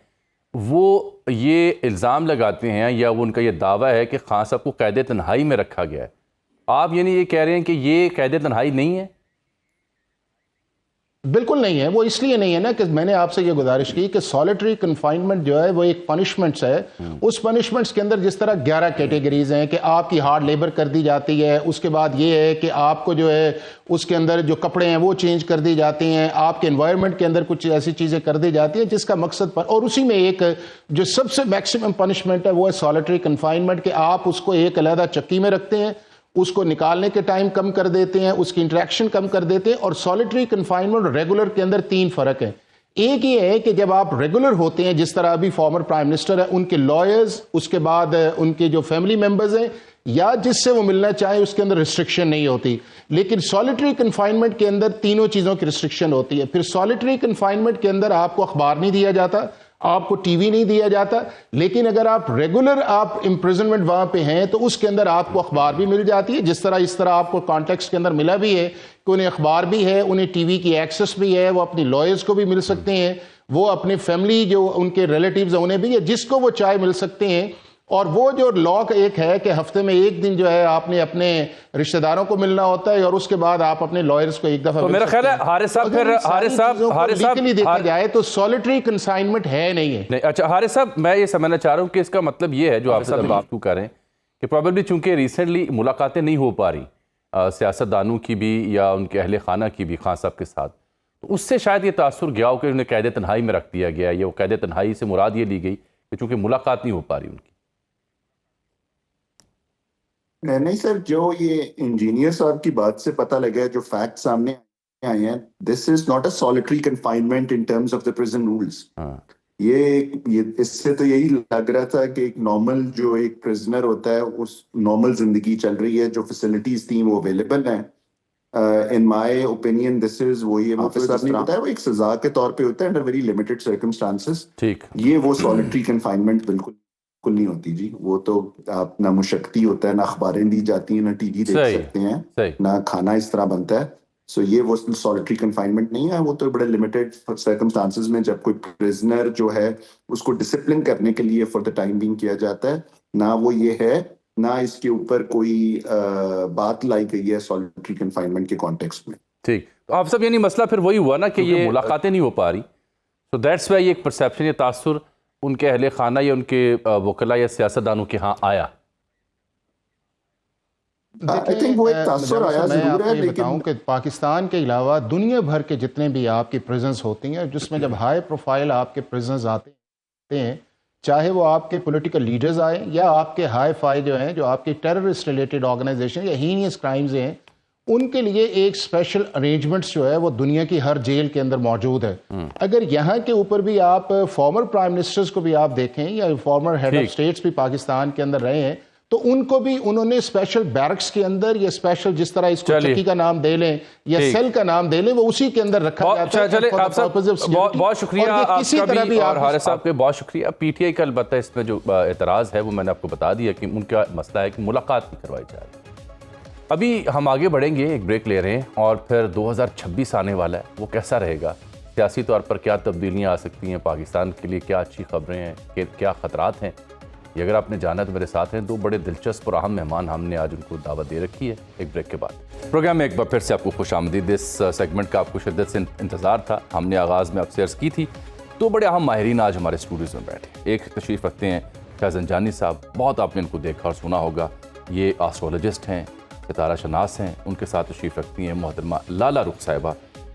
وہ یہ الزام لگاتے ہیں یا وہ ان کا یہ دعویٰ ہے کہ خان صاحب کو قید تنہائی میں رکھا گیا ہے. آپ یعنی یہ کہہ رہے ہیں کہ یہ قید تنہائی نہیں ہے؟ بالکل نہیں ہے. وہ اس لیے نہیں ہے نا کہ میں نے آپ سے یہ گزارش کی کہ سولیٹری کنفائنمنٹ جو ہے وہ ایک پنشمنٹس ہے. اس پنشمنٹس کے اندر جس طرح 11 کیٹیگریز ہیں کہ آپ کی ہارڈ لیبر کر دی جاتی ہے, اس کے بعد یہ ہے کہ آپ کو جو ہے اس کے اندر جو کپڑے ہیں وہ چینج کر دی جاتی ہیں, آپ کے انوائرمنٹ کے اندر کچھ ایسی چیزیں کر دی جاتی ہیں جس کا مقصد پر, اور اسی میں ایک جو سب سے میکسیمم پنشمنٹ ہے وہ ہے سولیٹری کنفائنمنٹ, کہ آپ اس کو ایک علیحدہ چکی میں رکھتے ہیں, اس کو نکالنے کے ٹائم کم کر دیتے ہیں, اس کی انٹریکشن کم کر دیتے ہیں. اور سولیٹری کنفائنمنٹ اور ریگولر کے اندر 3 فرق ہیں. ایک یہ ہے کہ جب آپ ریگولر ہوتے ہیں, جس طرح ابھی فارمر پرائم منسٹر ہے, ان کے لائرز, اس کے بعد ان کے جو فیملی ممبرز ہیں یا جس سے وہ ملنا چاہیں, اس کے اندر ریسٹرکشن نہیں ہوتی. لیکن سولیٹری کنفائنمنٹ کے اندر تینوں چیزوں کی ریسٹرکشن ہوتی ہے. پھر سولیٹری کنفائنمنٹ کے اندر آپ کو اخبار نہیں دیا جاتا, آپ کو ٹی وی نہیں دیا جاتا, لیکن اگر آپ ریگولر آپ امپریزنمنٹ وہاں پہ ہیں تو اس کے اندر آپ کو اخبار بھی مل جاتی ہے. اس طرح آپ کو کانٹیکسٹ کے اندر ملا بھی ہے کہ انہیں اخبار بھی ہے, انہیں ٹی وی کی ایکسس بھی ہے, وہ اپنی لائرز کو بھی مل سکتے ہیں, وہ اپنے فیملی جو ان کے ریلیٹیوز ہیں انہیں بھی, ہے جس کو وہ چاہے مل سکتے ہیں. اور وہ جو لا کا ایک ہے کہ ہفتے میں ایک دن جو ہے آپ نے اپنے رشتہ داروں کو ملنا ہوتا ہے, اور اس کے بعد آپ اپنے لائرز کو ایک دفعہ. تو میرا خیال ہے حارث صاحب دیکھا جائے تو سولیٹری کنسائنمنٹ ہے نہیں ہے. اچھا حارث صاحب, میں یہ سمجھنا چاہ رہا ہوں کہ اس کا مطلب یہ ہے جو آپ صاحب بات کر رہے ہیں کہ پروبیبلی چونکہ ریسنٹلی ملاقاتیں نہیں ہو پا رہی سیاست دانوں کی بھی یا ان کے اہل خانہ کی بھی خان صاحب کے ساتھ, تو اس سے شاید یہ تاثر گیا ہو کہ انہیں قید تنہائی میں رکھ دیا گیا, یا وہ قید تنہائی سے مراد یہ لی گئی کہ چونکہ ملاقات نہیں ہو پا رہی ان کی. نہیں سر, جو یہ انجینئر صاحب کی بات سے پتہ لگا ہے, جو فیکٹ سامنے آئے ہیں, this is not a solitary confinement in terms of the prison rules. یہ اس سے تو یہی لگ رہا تھا کہ ایک نارمل جو ایک پرزنر ہوتا ہے اس نارمل زندگی چل رہی ہے, جو فیسلٹیز تھیں وہ اویلیبل ہیں. ان مائی اوپینین دس از وہ یہ صاحب نے بتایا وہ ایک سزا کے طور پہ ہوتا ہے انڈر ویری لمیٹڈ سرکمسٹانسز. یہ وہ سولیٹری کنفائنمنٹ بالکل نہیں ہوتی جی. وہ تو آپ نہ مشقتی ہوتا ہے, نہ اخباریں دی جاتی ہیں, نہ ٹی وی دیکھ سکتے ہیں, نہ کھانا اس طرح بنتا ہے. سو یہ وہ سولیٹری کنفائنمنٹ نہیں ہے, وہ تو بڑے لمیٹڈ سرکمسٹانسز میں جب کوئی پرزنر جو ہے اس کو ڈسپلن کرنے کے لیے فار دا ٹائم بینگ کیا جاتا ہے. نہ وہ یہ ہے, نہ اس کے اوپر کوئی بات لائی گئی ہے سولیٹری کنفائنمنٹ کے کانٹیکسٹ میں. ٹھیک, تو آپ سب یعنی مسئلہ پھر وہی ہوا نا کہ یہ ملاقاتیں نہیں ہو پا رہی, تو دیٹس وائی یہ ایک پرسیپشن, یہ تاثر ان کے اہل خانہ یا ان کے وکلاء یا سیاستدانوں کے ہاں آیا. میں آپ کو بتاؤں کہ پاکستان کے علاوہ دنیا بھر کے جتنے بھی آپ کی پریزنس ہوتی ہیں, جس میں جب ہائی پروفائل آپ کے پریزنس آتے ہیں, چاہے وہ آپ کے پولیٹیکل لیڈرز آئیں یا آپ کے ہائی فائی جو ہیں, جو آپ کی ٹیررسٹ ریلیٹڈ آرگنائزیشن یا ہینیس کرائمز ہیں, ان کے لیے ایک اسپیشل ارینجمنٹس جو ہے وہ دنیا کی ہر جیل کے اندر موجود ہے. اگر یہاں کے اوپر بھی آپ فارمر پرائم منسٹرز کو بھی آپ دیکھیں یا فارمر ہیڈ آف اسٹیٹس بھی پاکستان کے اندر رہے ہیں تو ان کو بھی انہوں نے اسپیشل بیرکس کے اندر یا اسپیشل جس طرح اس کو چکی کا نام دے لیں یا سیل کا نام دے لیں وہ اسی کے اندر رکھا جاتا ہے. چلے آپ صاحب بہت شکریہ آپ کا بھی اور حارث صاحب کے بہت شکریہ. پی ٹی آئی کا البتہ اس میں جو اعتراض ہے وہ میں نے آپ کو بتا دیا کہ ان کا مسئلہ ہے کہ ملاقات نہیں کروائی جا رہی. ابھی ہم آگے بڑھیں گے, ایک بریک لے رہے ہیں اور پھر 2026 آنے والا ہے, وہ کیسا رہے گا, سیاسی طور پر کیا تبدیلیاں آ سکتی ہیں, پاکستان کے لیے کیا اچھی خبریں ہیں, کیا خطرات ہیں. یہ اگر آپ نے جانا تو میرے ساتھ ہیں 2 بڑے دلچسپ اور اہم مہمان, ہم نے آج ان کو دعوت دے رکھی ہے. ایک بریک کے بعد پروگرام میں ایک بار پھر سے آپ کو خوش آمدید. اس سیگمنٹ کا آپ کو شدت سے انتظار تھا. ہم نے آغاز میں آپ سے عرض کی تھی 2 بڑے اہم ماہرین آج ہمارے اسٹوڈیوز میں بیٹھے. ایک تشریف رکھتے ہیں شاہ زنجانی صاحب, بہت آپ نے ان کو دیکھا اور سنا ہوگا, یہ آسٹرولوجسٹ ہیں, ستارہ شناس ہیں. ان کے ساتھ تشریف رکھتی ہیں محترمہ لالا رخ صاحبہ,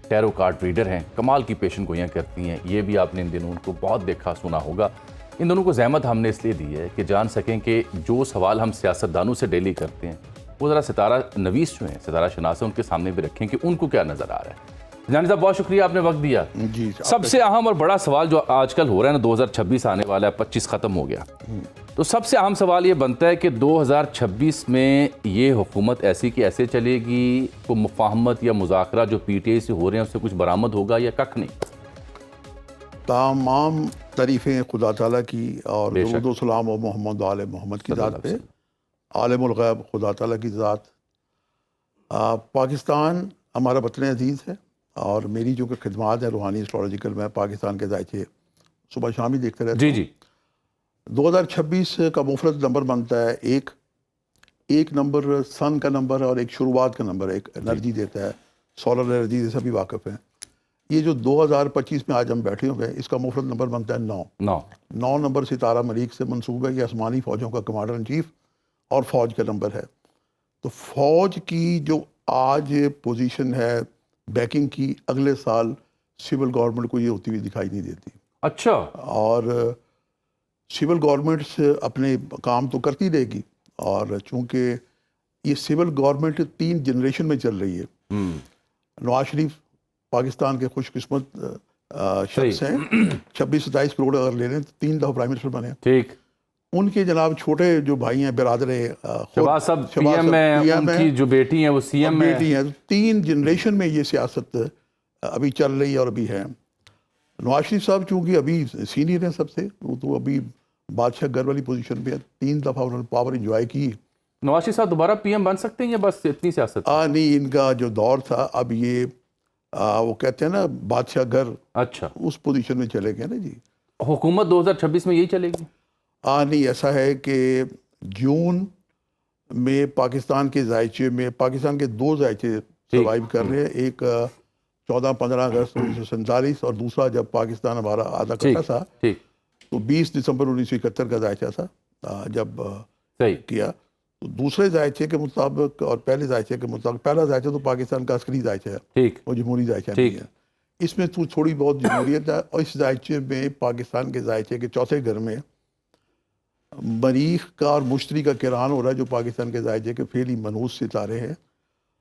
ٹیرو کارڈ ریڈر ہیں, کمال کی پیشن گوئیاں کرتی ہیں. یہ بھی آپ نے ان دنوں ان کو بہت دیکھا سنا ہوگا. ان دونوں کو زحمت ہم نے اس لیے دی ہے کہ جان سکیں کہ جو سوال ہم سیاستدانوں سے ڈیلی کرتے ہیں وہ ذرا ستارہ نویس جو ہیں, ستارہ شناس ہیں, ان کے سامنے بھی رکھیں کہ ان کو کیا نظر آ رہا ہے. جانی صاحب بہت شکریہ, آپ نے وقت دیا. سب سے اہم اور بڑا سوال جو آج کل ہو رہا ہے نا, 2026 آنے والا ہے, 25 ختم ہو گیا, تو سب سے اہم سوال یہ بنتا ہے کہ 2026 میں یہ حکومت ایسی کہ ایسے چلے گی, کو مفاہمت یا مذاکرہ جو پی ٹی آئی سے ہو رہے ہیں اس سے کچھ برآمد ہوگا یا ککھ نہیں؟ تمام تعریفیں خدا تعالیٰ کی اور درود و سلام و محمد و آل محمد کی ذات پہ, عالم الغیب خدا تعالیٰ کی ذات. پاکستان ہمارا وطن عزیز ہے اور میری جو کہ خدمات ہیں روحانی اسٹرالوجیکل, میں پاکستان کے ذائقے صبح شام ہی دیکھتے رہتا ہوں. 2026 کا مفرد نمبر بنتا ہے ایک نمبر سن کا نمبر اور ایک شروعات کا نمبر, ایک انرجی دیتا ہے, سولر انرجی سے سبھی واقف ہیں. یہ جو 2025 میں آج ہم بیٹھے ہوئے ہیں اس کا مفرد نمبر بنتا ہے 9 نمبر ستارہ مریخ سے منسوب ہے. یہ آسمانی فوجوں کا کمانڈر ان چیف اور فوج کا نمبر ہے. تو فوج کی جو آج پوزیشن ہے بیکنگ کی, اگلے سال سول گورنمنٹ کو یہ ہوتی ہوئی دکھائی نہیں دیتی. اچھا, اور سول گورنمنٹس اپنے کام تو کرتی رہے گی, اور چونکہ یہ سول گورنمنٹ 3 جنریشن میں چل رہی ہے. نواز شریف پاکستان کے خوش قسمت شخص ہیں, 26-27 کروڑ اگر لے لیں تو 3 دفعہ پرائم منسٹر بنے. ٹھیک, ان کے جناب چھوٹے جو بھائی ہیں برادر شہباز صاحب پی ایم ہیں, ان کی جو بیٹی ہیں وہ سی ایم بیٹی ہیں. 3 جنریشن میں یہ سیاست ابھی چل رہی ہے اور ابھی ہے. نواز شریف صاحب چونکہ ابھی سینئر ہیں سب سے, تو ابھی بادشاہ گھر والی پوزیشن پہ 3 دفعہ انہوں نے پاور انجوائے کی. نواز شریف صاحب دوبارہ پی ایم بن سکتے ہیں یا بس اتنی سیاست؟ نہیں, ان کا جو دور تھا اب یہ وہ کہتے ہیں نا بادشاہ گھر, اچھا اس پوزیشن میں چلے گئے نا جی. حکومت 2026 میں یہی چلے گی؟ نہیں, ایسا ہے کہ جون میں پاکستان کے ذائچے میں پاکستان کے 2 ذائچے سروائیو کر رہے ہیں. ایک 14-15 اگست 1947 اور دوسرا جب پاکستان ہمارا آدھا کٹا تھا تو 20 دسمبر 1971 کا ذائچہ تھا جب کیا. تو دوسرے ذائچے کے مطابق اور پہلے ذائچے کے مطابق, پہلا ذائچہ تو پاکستان کا عسکری ذائچہ ہے, وہ جمہوری ذائچہ نہیں ہے. اس میں تو تھوڑی بہت جمہوریت ہے. اور اس ذائچے میں پاکستان کے ذائچے کے چوتھے گھر میں مریخ کا اور مشتری کا کران ہو رہا ہے, جو پاکستان کے ذائچے کے فعلی منحوس ستارے ہیں.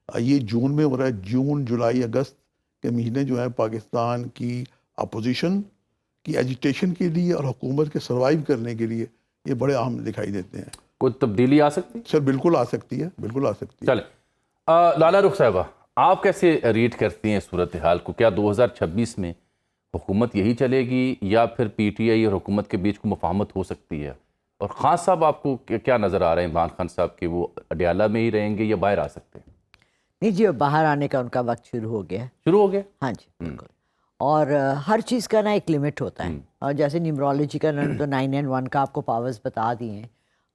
یہ جون میں ہو رہا ہے. جون, جولائی, اگست کے مہینے جو ہیں پاکستان کی اپوزیشن کی ایجیٹیشن کے لیے اور حکومت کے سروائیو کرنے کے لیے یہ بڑے اہم دکھائی دیتے ہیں. کوئی تبدیلی آ سکتی ہے؟ سر بالکل آ سکتی ہے, بالکل آ سکتی ہے. چلیں, لالا رخ صاحبہ آپ کیسے ریڈ کرتی ہیں صورتحال کو؟ کیا 2026 میں حکومت یہی چلے گی یا پھر پی ٹی آئی اور حکومت کے بیچ کو مفاہمت ہو سکتی ہے؟ اور خان صاحب آپ کو کیا نظر آ رہا ہے, عمران خان صاحب کہ وہ اڈیالہ میں ہی رہیں گے یا باہر آ سکتے ہیں؟ نہیں جی, باہر آنے کا ان کا وقت شروع ہو گیا. ہاں جی بالکل. اور ہر چیز کا نا ایک لمٹ ہوتا ہے, اور جیسے نیمرولوجی کا تو 9 and 1 کا آپ کو پاورز بتا دی ہیں.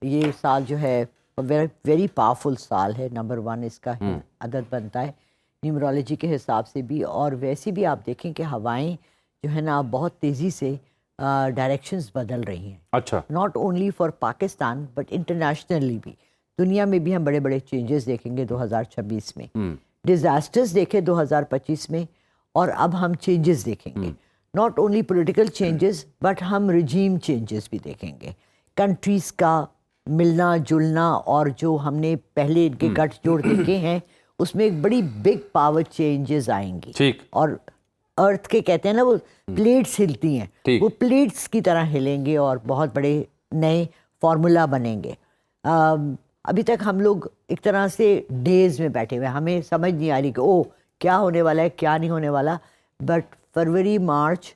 یہ سال جو ہے ویری پاورفل سال ہے, نمبر 1 اس کا عدد بنتا ہے نیمرولوجی کے حساب سے بھی. اور ویسے بھی آپ دیکھیں کہ ہوائیں جو ہے نا بہت تیزی سے ڈائریکشنز بدل رہی ہیں. اچھا, not only for Pakistan but internationally بھی, دنیا میں بھی ہم بڑے بڑے چینجز دیکھیں گے 2026 میں. ڈیزاسٹرز دیکھے 2025 میں, اور اب ہم چینجز دیکھیں گے. Not only political changes but ہم رجیم چینجز بھی دیکھیں گے. کنٹریز کا ملنا جلنا, اور جو ہم نے پہلے ان کے گٹھ جوڑ دیکھے ہیں اس میں ایک بڑی بگ پاور چینجز آئیں گی. ٹھیک. اور ارتھ کے کہتے ہیں نا وہ پلیٹس ہلتی ہیں, وہ پلیٹس کی طرح ہلیں گے اور بہت بڑے نئے فارمولا بنیں گے. ابھی تک ہم لوگ ایک طرح سے ڈیز میں بیٹھے ہوئے, ہمیں سمجھ نہیں آ رہی کہ او کیا ہونے والا ہے کیا نہیں ہونے والا. بٹ فروری مارچ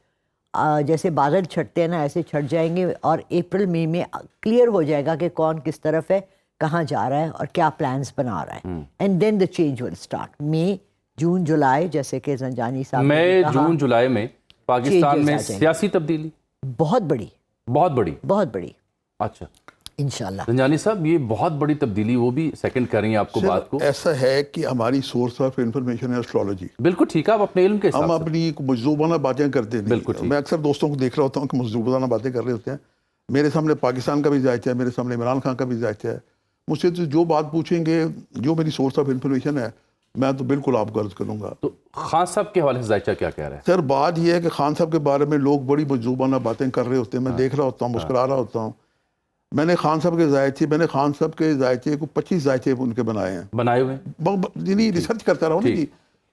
جیسے بادل چھٹتے ہیں نا ایسے چھٹ جائیں گے, اور اپریل مئی میں کلیئر ہو جائے گا کہ کون کس طرف ہے, کہاں جا رہا ہے اور کیا پلانس بنا رہا ہے. And then the change will start. مئی جون جولائی, جیسے کہ زنجانی صاحب نے مئی کہا, جون جولائی میں پاکستان میں سیاسی تبدیلی بہت بڑی بہت بڑی. اچھا, انشاءاللہ. زنجانی صاحب یہ بہت بڑی تبدیلی, وہ بھی سیکنڈ کر رہی ہیں آپ کو بات کو. ایسا ہے کہ ہماری سورس آف انفارمیشن ہے اسٹرالوجی. بالکل ٹھیک ہے, آپ اپنے علم کے ہم حساب سے اپنی مجذوبانہ باتیں کرتے ہیں. بالکل. میں اکثر دوستوں کو دیکھ رہا ہوتا ہوں کہ مجذوبانہ باتیں کر رہے ہوتے ہیں. میرے سامنے پاکستان کا بھی ذائقہ ہے, میرے سامنے عمران خان کا بھی ذائقہ ہے. مجھ سے جو بات پوچھیں گے, جو میری سورس آف انفارمیشن ہے, میں تو بالکل آپ کو عرض کروں گا. تو خان صاحب کے حوالے سے ذائقہ کیا کہہ رہے ہیں؟ سر بات یہ ہے کہ خان صاحب کے بارے میں لوگ بڑی مجذوبانہ باتیں کر رہے ہوتے ہیں. میں دیکھ رہا ہوتا ہوں, مسکرا رہا ہوتا ہوں. میں نے خان صاحب کے ذائقے کو 25 ذائقے ان کے بنائے ہیں, بنائے ہوئے ہیں. ریسرچ کرتا رہا ہوں نا جی.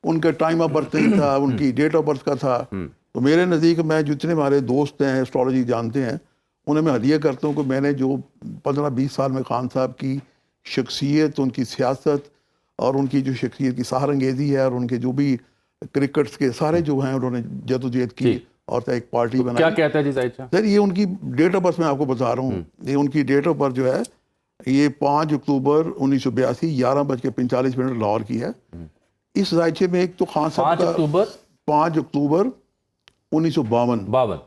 ان کے ٹائم آف برتھ نہیں تھا, ان کی ڈیٹ آف برتھ کا تھا. تو میرے نزدیک میں جتنے ہمارے دوست ہیں اسٹرالوجی جانتے ہیں, انہیں میں ہدیہ کرتا ہوں کہ میں نے جو 15-20 سال میں خان صاحب کی شخصیت, ان کی سیاست اور ان کی جو شخصیت کی سحر انگیزی ہے, اور ان کے جو بھی کرکٹس کے سارے جو ہیں انہوں نے جدوجہد کی اور ایک پارٹی بنائی. کیا کہتا ہے جی ذائقہ؟ سر یہ ان کی ڈیٹ آف برتھ میں آپ کو بتا رہا ہوں. یہ ان کی ڈیٹ آف برتھ جو ہے یہ 5 اکتوبر 1982 11:45 لاہور کی ہے. اس ذائقے میں ایک تو خان صاحب کا 5 اکتوبر 1952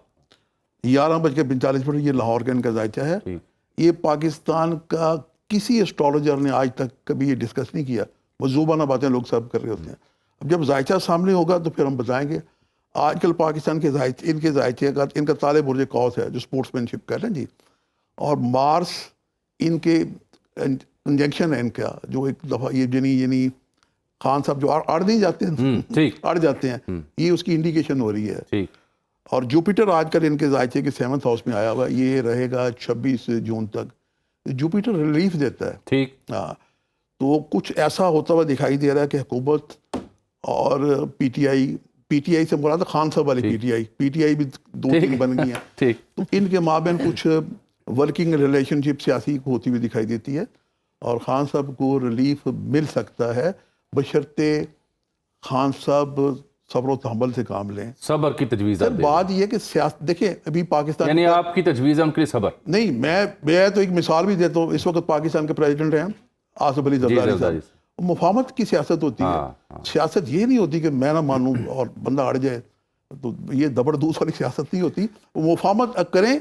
11:45 یہ لاہور کا ان کا ذائقہ ہے. یہ پاکستان کا کسی اسٹرالوجر نے آج تک کبھی یہ ڈسکس نہیں کیا. مجذوبانہ باتیں لوگ سب کر رہے ہوتے ہیں. اب جب ذائقہ سامنے ہوگا تو پھر ہم بتائیں گے. آج کل پاکستان کے ذائقے, ان کے ذائقے کا, ان کا طالب برج قوس ہے جو سپورٹس مین شپ کر رہے ہیں جی, اور مارس ان کے انجیکشن ہے ان کا, جو ایک دفعہ یہ یعنی خان صاحب جو اڑ نہیں جاتے ہیں, اڑ جاتے ہیں, یہ اس کی انڈیکیشن ہو رہی ہے. اور جوپیٹر آج کل ان کے ذائقے کے 7th ہاؤس میں آیا ہوا, یہ رہے گا 26 جون تک. جوپیٹر ریلیف دیتا ہے. ٹھیک. ہاں, تو کچھ ایسا ہوتا ہوا دکھائی دے رہا ہے کہ حکومت اور پی ٹی آئی سے مراد خان صاحب والی پی ٹی آئی بھی 2-3 بن گئی ہیں. تو ان کے مابین کچھ ورکنگ ریلیشن شپ سیاسی ہوتی ہوئی دکھائی دیتی ہے, اور خان صاحب کو ریلیف مل سکتا ہے بشرطے خان صاحب صبر و تحمل سے کام لیں. صبر کی تجویز. بات یہ ہے کہ سیاست دیکھیں ابھی پاکستان, یعنی آپ کی تجویز ہے ان کے لیے صبر نہیں. میں تو ایک مثال بھی دیتا ہوں. اس وقت پاکستان کے پریزیڈنٹ ہیں آصف علی زرداری صاحب. مفاہمت کی سیاست ہوتی ہے. سیاست یہ نہیں ہوتی کہ میں نہ مانوں اور بندہ اڑ جائے, تو یہ زبردوست والی سیاست نہیں ہوتی. وہ مفاہمت کریں.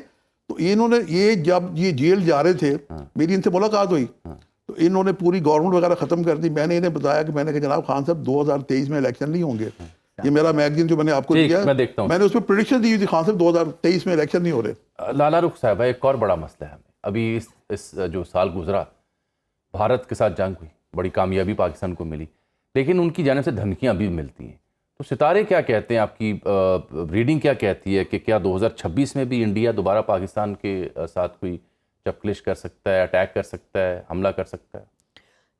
تو انہوں نے یہ جب یہ جیل جا رہے تھے, میری ان سے ملاقات ہوئی, تو انہوں نے پوری گورنمنٹ وغیرہ ختم کر دی. میں نے انہیں بتایا کہ میں نے کہا جناب خان صاحب 2023 میں الیکشن نہیں ہوں گے. یہ میرا میگزین جو میں نے آپ کو دیا ہے, میں نے اس میں پریڈکشن دی ہوئی تھی خان صاحب 2023 میں الیکشن نہیں ہو رہے. لالا رخ صاحب, ایک اور بڑا مسئلہ ہے ہمیں. ابھی اس جو سال گزرا, بھارت کے ساتھ جنگ ہوئی, بڑی کامیابی پاکستان کو ملی, لیکن ان کی جانب سے دھمکیاں بھی ملتی ہیں. تو ستارے کیا کہتے ہیں, آپ کی ریڈنگ کیا کہتی ہے کہ کیا 2026 میں بھی انڈیا دوبارہ پاکستان کے ساتھ کوئی چپکلش کر سکتا ہے, اٹیک کر سکتا ہے, حملہ کر سکتا ہے؟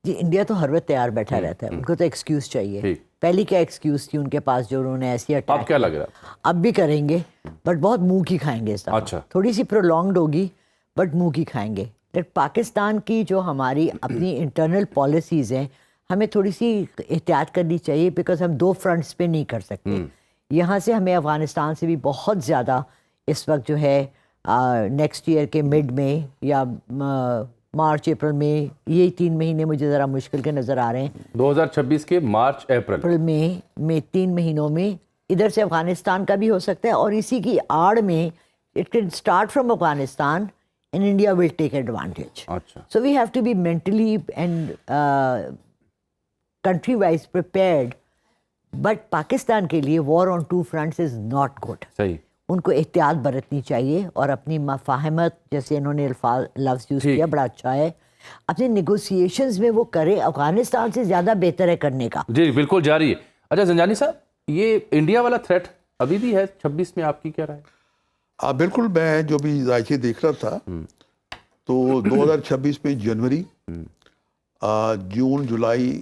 جی, انڈیا تو ہر وقت تیار بیٹھا رہتا ہے. ان کو تو ایکسکیوز چاہیے. پہلی کیا ایکسکیوز تھی ان کے پاس جو انہوں نے ایسی اٹیک, اب کیا لگ رہا ہے اب بھی کریں گے, بٹ بہت منہ کی کھائیں گے اس دفعہ. تھوڑی سی پرولونگڈ ہوگی بٹ منہ کی کھائیں گے. پاکستان کی جو ہماری اپنی انٹرنل پالیسیز ہیں, ہمیں تھوڑی سی احتیاط کرنی چاہیے, بیکاز ہم 2 فرنٹس پہ نہیں کر سکتے. یہاں سے ہمیں افغانستان سے بھی بہت زیادہ اس وقت جو ہے نیکسٹ ایئر کے مڈ میں یا مارچ اپریل میں, یہ 3 مہینے مجھے ذرا مشکل کے نظر آ رہے ہیں. 2026 کے مارچ اپریل میں 3 مہینوں میں ادھر سے افغانستان کا بھی ہو سکتا ہے, اور اسی کی آڑ میں it can start from Afghanistan and India will take advantage. So we have to be mentally and country-wise prepared. But Pakistan کے لیے war on 2 fronts is not good. صحیح. ان کو احتیاط برتنی چاہیے, اور اپنی مفاہمت, جیسے انہوں نے لفظ یوز کیا, بڑا اچھا ہے, اپنے نیگوسیشنز میں وہ کرے, افغانستان سے زیادہ بہتر ہے کرنے کا. جی بالکل جاری ہے. اچھا زنجانی صاحب, یہ انڈیا والا تھریٹ ابھی بھی ہے 26 میں, آپ کی کیا رائے؟ بالکل, میں جو بھی ذائقے دیکھ رہا تھا تو 2026 میں جنوری, جون, جولائی